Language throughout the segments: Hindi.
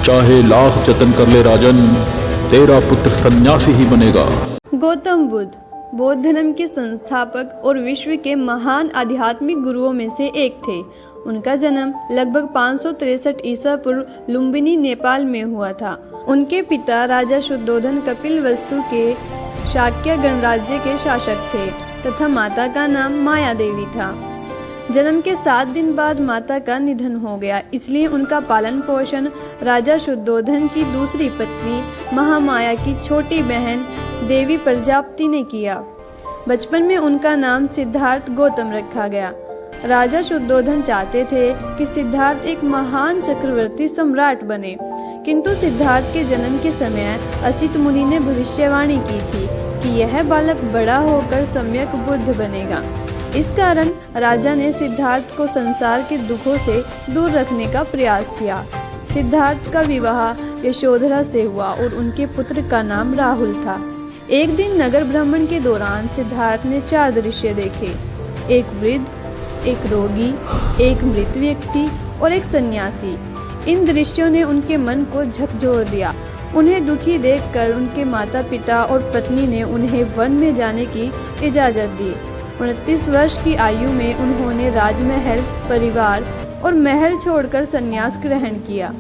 चाहे लाख जतन कर ले राजन, तेरा पुत्र सन्यासी ही बनेगा। गौतम बुद्ध बौद्ध धर्म के संस्थापक और विश्व के महान आध्यात्मिक गुरुओं में से एक थे। उनका जन्म लगभग 563 ईसा पूर्व लुम्बिनी, नेपाल में हुआ था। उनके पिता राजा शुद्धोधन कपिलवस्तु के शाक्य गणराज्य के शासक थे तथा माता का नाम माया देवी था। जन्म के 7 दिन बाद माता का निधन हो गया, इसलिए उनका पालन पोषण राजा शुद्धोधन की दूसरी पत्नी महामाया की छोटी बहन देवी प्रजापति ने किया। बचपन में उनका नाम सिद्धार्थ गौतम रखा गया। राजा शुद्धोधन चाहते थे कि सिद्धार्थ एक महान चक्रवर्ती सम्राट बने, किंतु सिद्धार्थ के जन्म के समय असित मुनि ने भविष्यवाणी की थी कि यह बालक बड़ा होकर सम्यक बुद्ध बनेगा। इस कारण राजा ने सिद्धार्थ को संसार के दुखों से दूर रखने का प्रयास किया। सिद्धार्थ का विवाह यशोधरा से हुआ और उनके पुत्र का नाम राहुल था। एक दिन नगर भ्रमण के दौरान सिद्धार्थ ने 4 दृश्य देखे, एक वृद्ध, एक रोगी, एक मृत व्यक्ति और एक सन्यासी। इन दृश्यों ने उनके मन को झकझोर दिया। उन्हें दुखी देखकर उनके माता पिता और पत्नी ने उन्हें वन में जाने की इजाज़त दी। 29 वर्ष की आयु में उन्होंने राजमहल, परिवार और महल छोड़कर संन्यास ग्रहण किया।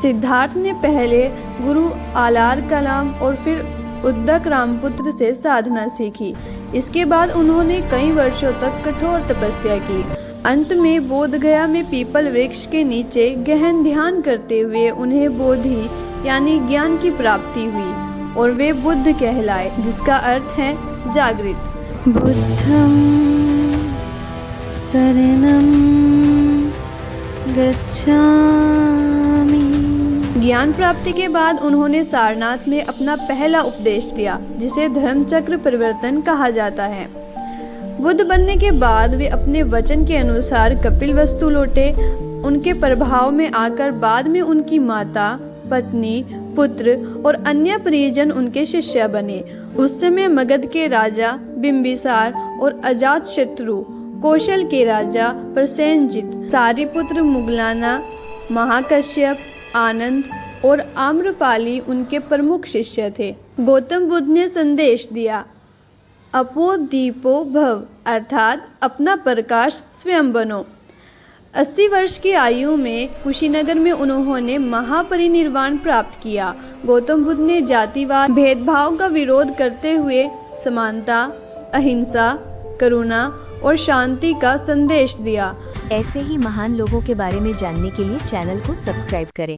सिद्धार्थ ने पहले गुरु आलार कलाम और फिर उद्दक रामपुत्र से साधना सीखी। इसके बाद उन्होंने कई वर्षों तक कठोर तपस्या की। अंत में बोधगया में पीपल वृक्ष के नीचे गहन ध्यान करते हुए उन्हें बोधि यानी ज्ञान की प्राप्ति हुई और वे बुद्ध कहलाए, जिसका अर्थ है जागृत। बुद्धं शरणं गच्छामि। ज्ञान प्राप्ति के बाद उन्होंने सारनाथ में अपना पहला उपदेश दिया, जिसे धर्मचक्र परिवर्तन कहा जाता है। बुद्ध बनने के बाद वे अपने वचन के अनुसार कपिलवस्तु लौटे। उनके प्रभाव में आकर बाद में उनकी माता, पत्नी, पुत्र और अन्य परिजन उनके शिष्य बने। उस समय मगध के राजा बिंबिसार और अजातशत्रु, कौशल के राजा प्रसेनजित, सारिपुत्र मुगलाना, महाकश्यप, आनंद और आम्रपाली उनके प्रमुख शिष्य थे। गौतम बुद्ध ने संदेश दिया, अपो दीपो भव, अर्थात अपना प्रकाश स्वयं बनो। 80 वर्ष की आयु में कुशीनगर में उन्होंने महापरिनिर्वाण प्राप्त किया। गौतम बुद्ध ने जातिवाद, भेदभाव का विरोध करते हुए समानता, अहिंसा, करुणा और शांति का संदेश दिया। ऐसे ही महान लोगों के बारे में जानने के लिए चैनल को सब्सक्राइब करें।